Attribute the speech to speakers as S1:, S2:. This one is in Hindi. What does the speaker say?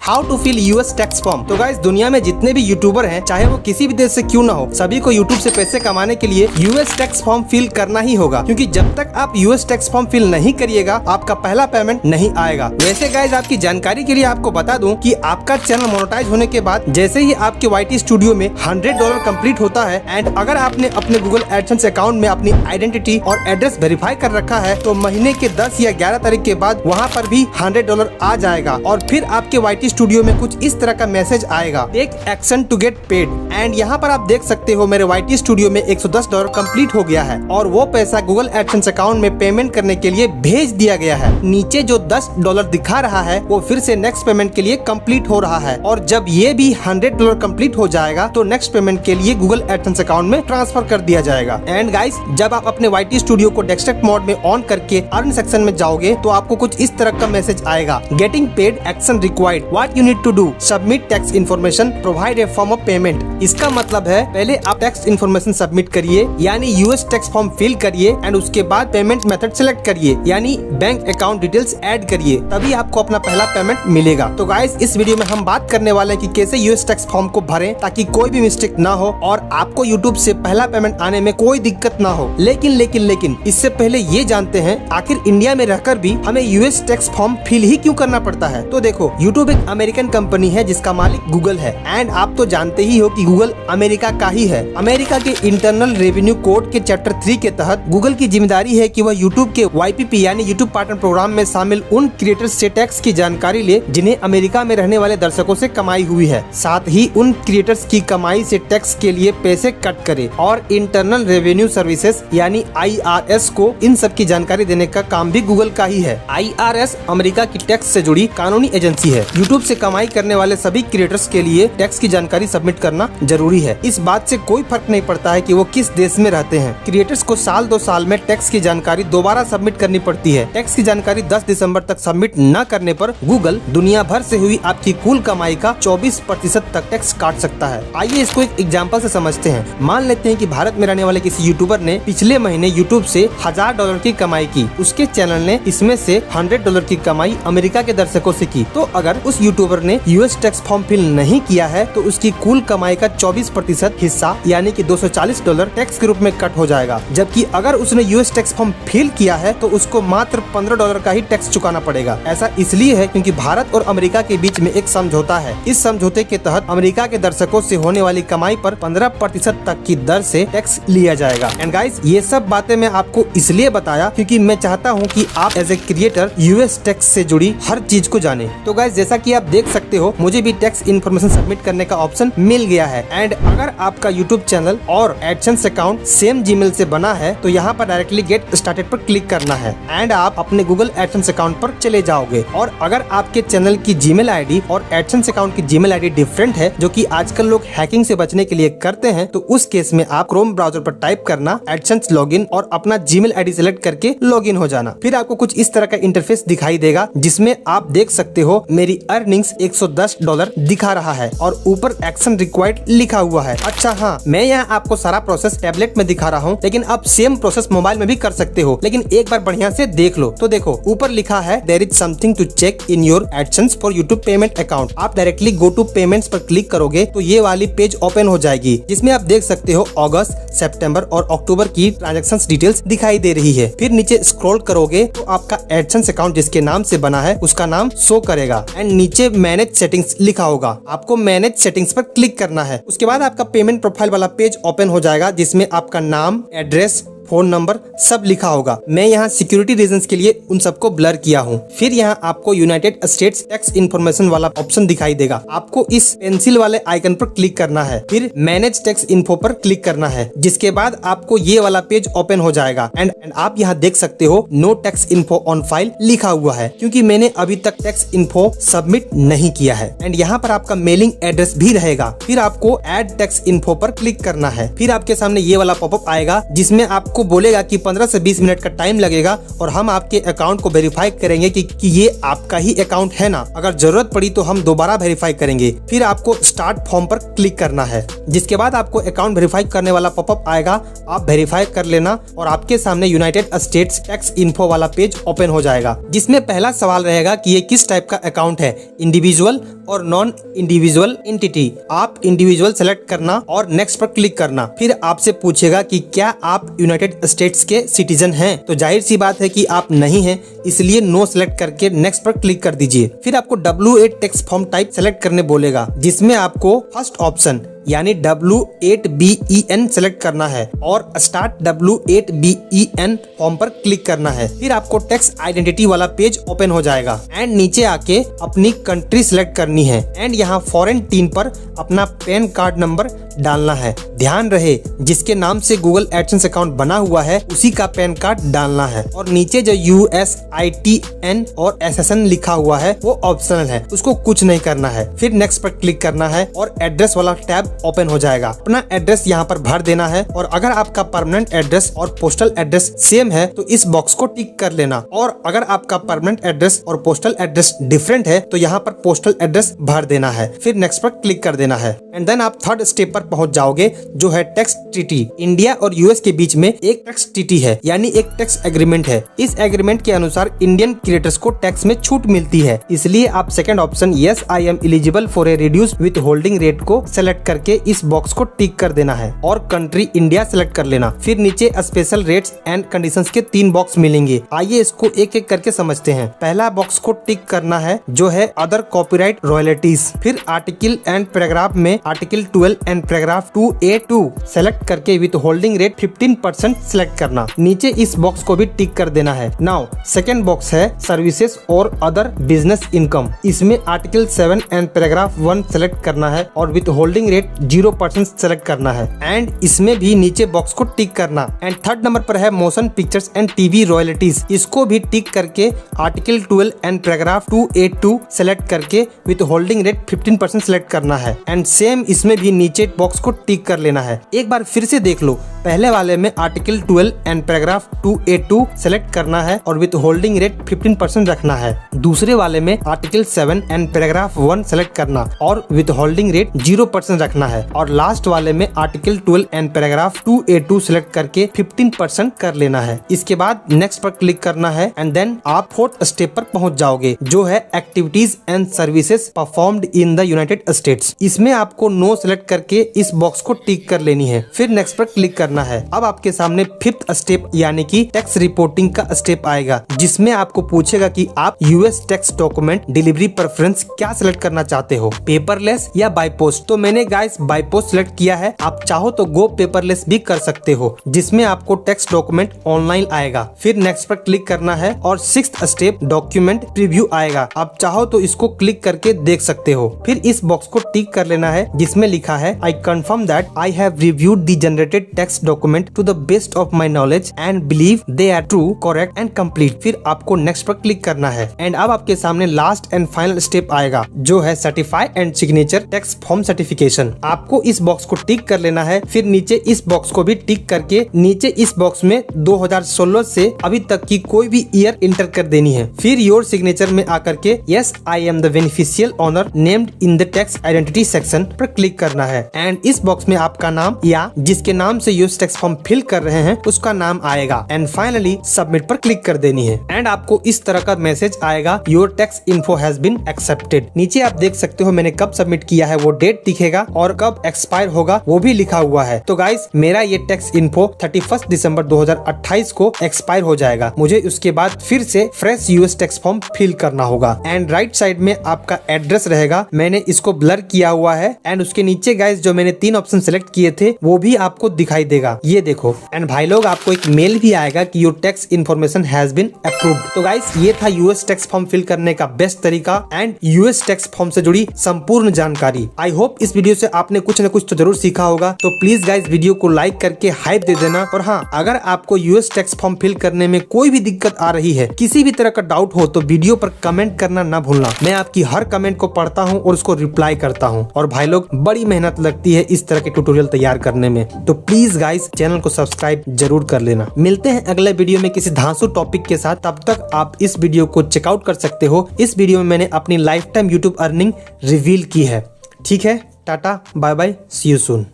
S1: How to fill US tax form. तो गाइस दुनिया में जितने भी यूट्यूबर हैं, चाहे वो किसी भी देश से क्यों ना हो, सभी को यूट्यूब से पैसे कमाने के लिए यूएस टैक्स फॉर्म फिल करना ही होगा, क्योंकि जब तक आप यूएस टैक्स फॉर्म फिल नहीं करिएगा आपका पहला पेमेंट नहीं आएगा। वैसे गाइस आपकी जानकारी के लिए आपको बता दूं कि आपका चैनल मोनेटाइज होने के बाद जैसे ही आपके YT स्टूडियो में $100 कंप्लीट होता है एंड अगर आपने अपने गूगल एडसेंस अकाउंट में अपनी आइडेंटिटी और एड्रेस वेरीफाई कर रखा है तो महीने के 10 या 11 तारीख के बाद वहाँ पर भी $100 आ जाएगा और फिर आपके YT स्टूडियो में कुछ इस तरह का मैसेज आएगा, take action to get paid. And यहाँ पर आप देख सकते हो मेरे YT स्टूडियो में $110 कंप्लीट हो गया है और वो पैसा गूगल एडसेंस अकाउंट में पेमेंट करने के लिए भेज दिया गया है। नीचे जो $10 दिखा रहा है वो फिर से नेक्स्ट पेमेंट के लिए कंप्लीट हो रहा है और जब ये भी $100 कंप्लीट हो जाएगा तो नेक्स्ट पेमेंट के लिए गूगल एडसेंस अकाउंट में ट्रांसफर कर दिया जाएगा। एंड गाइस जब आप अपने YT स्टूडियो को डेस्कटॉप मोड में ऑन करके अर्न सेक्शन में जाओगे तो आपको कुछ इस तरह का मैसेज आएगा, getting paid action required, what you need to do, submit tax information, provide a form of payment. इसका मतलब है पहले आप टैक्स इन्फॉर्मेशन सबमिट करिए यानी यूएस टैक्स फॉर्म फिल करिए एंड उसके बाद पेमेंट मेथड सेलेक्ट करिए यानी बैंक अकाउंट डिटेल्स ऐड करिए, तभी आपको अपना पहला पेमेंट मिलेगा। तो गाइस इस वीडियो में हम बात करने वाले हैं कि कैसे यूएस टैक्स फॉर्म को भरें ताकि कोई भी मिस्टेक ना हो और आपको यूट्यूब से पहला पेमेंट आने में कोई दिक्कत ना हो। लेकिन इससे पहले ये जानते हैं आखिर इंडिया में रहकर भी हमें यूएस टैक्स फॉर्म फिल ही क्यों करना पड़ता है। तो देखो यूट्यूब एक अमेरिकन कंपनी है जिसका मालिक गूगल है एंड आप तो जानते ही हो कि गूगल अमेरिका का ही है। अमेरिका के इंटरनल रेवेन्यू कोड के चैप्टर 3 के तहत गूगल की जिम्मेदारी है कि वह यूट्यूब के YPP यानी यूट्यूब पार्टनर प्रोग्राम में शामिल उन क्रिएटर्स से टैक्स की जानकारी ले जिन्हें अमेरिका में रहने वाले दर्शकों से कमाई हुई है, साथ ही उन क्रिएटर्स की कमाई से टैक्स के लिए पैसे कट करे और इंटरनल रेवेन्यू सर्विसेज यानी IRS को इन सब की जानकारी देने का काम भी गूगल का ही है। IRS अमेरिका की टैक्स से जुड़ी कानूनी एजेंसी है। यूट्यूब से कमाई करने वाले सभी क्रिएटर्स के लिए टैक्स की जानकारी सबमिट करना जरूरी है। इस बात से कोई फर्क नहीं पड़ता है कि वो किस देश में रहते हैं। क्रिएटर्स को साल 2 साल में टैक्स की जानकारी दोबारा सबमिट करनी पड़ती है। टैक्स की जानकारी 10 दिसंबर तक सबमिट न करने पर गूगल दुनिया भर से हुई आपकी कुल कमाई का 24% तक टैक्स काट सकता है। आइए इसको एक एग्जाम्पल से समझते हैं। मान लेते हैं कि भारत में रहने वाले किसी यूट्यूबर ने पिछले महीने यूट्यूब से $1000 की कमाई की। उसके चैनल ने इसमें से $100 की कमाई अमेरिका के दर्शकों से की। तो अगर उस यूट्यूबर ने यूएस टैक्स फॉर्म फिल नहीं किया है तो उसकी कुल कमाई का 24% हिस्सा यानी कि $240 टैक्स के रूप में कट हो जाएगा। जबकि अगर उसने यूएस टैक्स फॉर्म फिल किया है तो उसको मात्र $15 का ही टैक्स चुकाना पड़ेगा। ऐसा इसलिए है क्योंकि भारत और अमेरिका के बीच में एक समझौता है। इस समझौते के तहत अमेरिका के दर्शकों से होने वाली कमाई पर 15% तक की दर से टैक्स लिया जाएगा। एंड गाइस ये सब बातें मैं आपको इसलिए बताया क्योंकि मैं चाहता हूँ कि आप as a creator US tax से जुड़ी हर चीज को जाने। तो गाइस जैसा कि आप देख सकते हो मुझे भी टैक्स इन्फॉर्मेशन सबमिट करने का ऑप्शन मिल गया है। एंड अगर आपका यूट्यूब चैनल और एडसेंस अकाउंट सेम जीमेल से बना है तो यहाँ पर डायरेक्टली गेट स्टार्टेड पर क्लिक करना है एंड आप अपने गूगल एडसेंस अकाउंट पर चले जाओगे। और अगर आपके चैनल की जीमेल आईडी और एडसेंस अकाउंट की जीमेल आईडी डिफरेंट है, जो कि आजकल लोग हैकिंग से बचने के लिए करते हैं, तो उस केस में आप क्रोम ब्राउजर पर टाइप करना एडसेंस लॉगिन और अपना जीमेल आईडी सेलेक्ट करके लॉगिन हो जाना। फिर आपको कुछ इस तरह का इंटरफेस दिखाई देगा जिसमें आप देख सकते हो मेरी अर्निंग्स $110 दिखा रहा है और ऊपर एक्शन रिक्वायर्ड लिखा हुआ है। अच्छा हाँ, मैं यहाँ आपको सारा प्रोसेस टैबलेट में दिखा रहा हूँ, लेकिन आप सेम प्रोसेस मोबाइल में भी कर सकते हो, लेकिन एक बार बढ़िया से देख लो। तो देखो ऊपर लिखा है there is something to check in your AdSense for YouTube payment account. आप डायरेक्टली गो टू पेमेंट्स पर क्लिक करोगे तो ये वाली पेज ओपन हो जाएगी जिसमें आप देख सकते हो अगस्त, सितंबर और अक्टूबर की ट्रांजैक्शन डिटेल्स दिखाई दे रही है। फिर नीचे स्क्रॉल करोगे तो आपका एडसेंस अकाउंट जिसके नाम से बना है उसका नाम शो करेगा एंड नीचे मैनेज सेटिंग्स लिखा होगा। आपको मैनेज सेटिंग्स पर क्लिक करना है। उसके बाद आपका पेमेंट प्रोफाइल वाला पेज ओपन हो जाएगा जिसमें आपका नाम, एड्रेस, फोन नंबर सब लिखा होगा। मैं यहाँ सिक्योरिटी रीजंस के लिए उन सबको ब्लर किया हूँ। फिर यहाँ आपको यूनाइटेड स्टेट्स टैक्स इन्फॉर्मेशन वाला ऑप्शन दिखाई देगा। आपको इस पेंसिल वाले आइकन पर क्लिक करना है, फिर मैनेज टैक्स इन्फो पर क्लिक करना है, जिसके बाद आपको ये वाला पेज ओपन हो जाएगा एंड आप यहाँ देख सकते हो no tax info on file लिखा हुआ है क्योंकि मैंने अभी तक टैक्स इन्फो सबमिट नहीं किया है। एंड यहाँ पर आपका मेलिंग एड्रेस भी रहेगा। फिर आपको ऐड टैक्स इन्फो पर क्लिक करना है। फिर आपके सामने ये वाला पॉपअप आएगा जिसमें आप आपको बोलेगा कि 15 से 20 मिनट का टाइम लगेगा और हम आपके अकाउंट को वेरीफाई करेंगे कि ये आपका ही अकाउंट है ना। अगर जरूरत पड़ी तो हम दोबारा वेरीफाई करेंगे। फिर आपको स्टार्ट फॉर्म पर क्लिक करना है, जिसके बाद आपको अकाउंट वेरीफाई करने वाला पॉपअप आएगा। आप वेरीफाई कर लेना और आपके सामने यूनाइटेड स्टेट्स टैक्स इन्फो वाला पेज ओपन हो जाएगा, जिसमें पहला सवाल रहेगा कि ये किस टाइप का अकाउंट है, इंडिविजुअल और नॉन इंडिविजुअल एंटिटी। आप इंडिविजुअल सेलेक्ट करना और नेक्स्ट पर क्लिक करना। फिर आपसे पूछेगा कि क्या आप यूनाइटेड स्टेट्स के सिटीजन हैं, तो जाहिर सी बात है कि आप नहीं हैं, इसलिए नो सेलेक्ट करके नेक्स्ट पर क्लिक कर दीजिए। फिर आपको W8 tax form type select करने बोलेगा, जिसमें आपको फर्स्ट ऑप्शन यानी W8BEN सेलेक्ट करना है और स्टार्ट W8BEN फॉर्म पर क्लिक करना है। फिर आपको टैक्स आइडेंटिटी वाला पेज ओपन हो जाएगा एंड नीचे आके अपनी कंट्री सेलेक्ट करनी है एंड यहाँ फॉरेन टीम पर अपना पैन कार्ड नंबर डालना है। ध्यान रहे जिसके नाम से गूगल एडसेंस अकाउंट बना हुआ है उसी का पैन कार्ड डालना है और नीचे जो USITN और SSN लिखा हुआ है वो ऑप्शनल है, उसको कुछ नहीं करना है। फिर नेक्स्ट पर क्लिक करना है और एड्रेस वाला टैब ओपन हो जाएगा। अपना एड्रेस यहाँ पर भर देना है और अगर आपका परमानेंट एड्रेस और पोस्टल एड्रेस सेम है तो इस बॉक्स को टिक कर लेना, और अगर आपका परमानेंट एड्रेस और पोस्टल एड्रेस डिफरेंट है तो यहाँ पर पोस्टल एड्रेस भर देना है। फिर नेक्स्ट पर क्लिक कर देना है एंड देन आप थर्ड स्टेप पर पहुंच जाओगे, जो है टैक्स ट्रीटी। इंडिया और यूएस के बीच में एक टैक्स ट्रीटी है, यानी एक टैक्स एग्रीमेंट है। इस एग्रीमेंट के अनुसार इंडियन क्रिएटर्स को टैक्स में छूट मिलती है, इसलिए आप second option yes I am eligible for a reduce with holding rate को सेलेक्ट करके इस बॉक्स को टिक कर देना है और कंट्री इंडिया सेलेक्ट कर लेना। फिर नीचे स्पेशल रेट्स एंड कंडीशंस के 3 बॉक्स मिलेंगे। आइए इसको एक एक करके समझते हैं। पहला बॉक्स को टिक करना है जो है अदर कॉपीराइट रॉयल्टीज। फिर आर्टिकल एंड पैराग्राफ में article 12 and paragraph 2A2 select करके विथ होल्डिंग रेट 15% सेलेक्ट करना। नीचे इस बॉक्स को भी टिक कर देना है। नाउ सेकेंड बॉक्स है सर्विसेज और अदर बिजनेस इनकम। इसमें आर्टिकल 7 एंड पैराग्राफ 1 सेलेक्ट करना है और विथ होल्डिंग रेट 0% सेलेक्ट करना है एंड इसमें भी नीचे बॉक्स को टिक करना। एंड थर्ड नंबर पर है motion pictures and TV royalties. इसको भी टिक करके article 12 and paragraph 2A2 select करके विथ होल्डिंग रेट 15% सेलेक्ट करना है एंड सेम इसमें भी नीचे बॉक्स को टिक कर लेना है। एक बार फिर से देख लो, पहले वाले में article 12 and paragraph 2A2 select करना है और विथ होल्डिंग रेट 15% रखना है। दूसरे वाले में आर्टिकल 7 एंड पैराग्राफ 1 सेलेक्ट करना और विथ होल्डिंग रेट 0% रखना है। और लास्ट वाले में article 12 and paragraph 2A2 select करके 15% कर लेना है। इसके बाद नेक्स्ट पर क्लिक करना है एंड देन आप फोर्थ स्टेप पर पहुंच जाओगे, जो है activities and services performed in the United states. इसमें आपको नो सेलेक्ट करके इस बॉक्स को टिक कर लेनी है। फिर नेक्स्ट पर क्लिक करना है। अब आपके सामने फिफ्थ स्टेप यानी कि टैक्स रिपोर्टिंग का स्टेप आएगा, जिसमें आपको पूछेगा कि आप US tax document delivery preference क्या सिलेक्ट करना चाहते हो, पेपरलेस या बाय पोस्ट। तो मैंने गाइस बाय पोस्ट सिलेक्ट किया है। आप चाहो तो गो पेपरलेस भी कर सकते हो, जिसमें आपको टैक्स डॉक्यूमेंट ऑनलाइन आएगा। फिर नेक्स्ट पर क्लिक करना है और सिक्स्थ स्टेप डॉक्यूमेंट प्रीव्यू आएगा। आप चाहो तो इसको क्लिक करके देख सकते हो। फिर इस बॉक्स को टिक कर लेना है जिसमें लिखा है I confirm that I have reviewed the generated tax document to the best of my knowledge and believe they are true, correct and complete. फिर आपको नेक्स्ट पर क्लिक करना है एंड अब आपके सामने लास्ट एंड फाइनल स्टेप आएगा, जो है certify and signature tax form certification. आपको इस बॉक्स को टिक कर लेना है। फिर नीचे इस बॉक्स को भी टिक करके नीचे इस बॉक्स में 2016 से अभी तक की कोई भी ईयर इंटर कर देनी है। फिर योर सिग्नेचर में आकर के yes I am the beneficial owner named in the tax identity section पर क्लिक करना है एंड इस बॉक्स में आपका नाम या जिसके नाम से यूएस टैक्स फॉर्म फिल कर रहे हैं उसका नाम आएगा एंड फाइनली सबमिट पर क्लिक कर देनी है एंड आपको इस तरह का मैसेज आएगा, your tax info has been accepted. नीचे आप देख सकते हो मैंने कब सबमिट किया है वो डेट दिखेगा और कब एक्सपायर होगा वो भी लिखा हुआ है। तो गाइस मेरा ये टैक्स इन्फो 31 दिसंबर 2028 को एक्सपायर हो जाएगा। मुझे उसके बाद फिर से fresh US tax form fill करना होगा एंड राइट साइड में आपका एड्रेस रहेगा। मैंने इसको ब्लर किया हुआ है एंड उसके नीचे गाइस जो मैंने 3 ऑप्शन सेलेक्ट किए थे वो भी आपको दिखाई देगा, ये देखो। एंड भाई लोग आपको एक मेल भी आएगा कि your tax information has been approved. तो गाइस ये था यूएस टैक्स फॉर्म फिल करने का बेस्ट तरीका एंड यूएस टैक्स फॉर्म से जुड़ी संपूर्ण जानकारी। आई होप इस वीडियो से आपने कुछ न कुछ तो जरूर सीखा होगा। तो प्लीज गाइस वीडियो को लाइक करके हाइप दे देना। और हाँ, अगर आपको यूएस टैक्स फॉर्म फिल करने में कोई भी दिक्कत आ रही है, किसी भी तरह का डाउट हो, तो वीडियो पर कमेंट करना ना भूलना। मैं आपकी हर कमेंट को पढ़ता हूँ और उसको रिप्लाई करता हूँ। और भाई लोग बड़ी मेहनत लगती है इस तरह के ट्यूटोरियल तैयार करने में। तो प्लीज गाइस गाइस चैनल को सब्सक्राइब जरूर कर लेना। मिलते हैं अगले वीडियो में किसी धांसू टॉपिक के साथ, तब तक आप इस वीडियो को चेकआउट कर सकते हो। इस वीडियो में मैंने अपनी lifetime YouTube earning reveal की है। ठीक है, ta-ta bye bye, see you soon.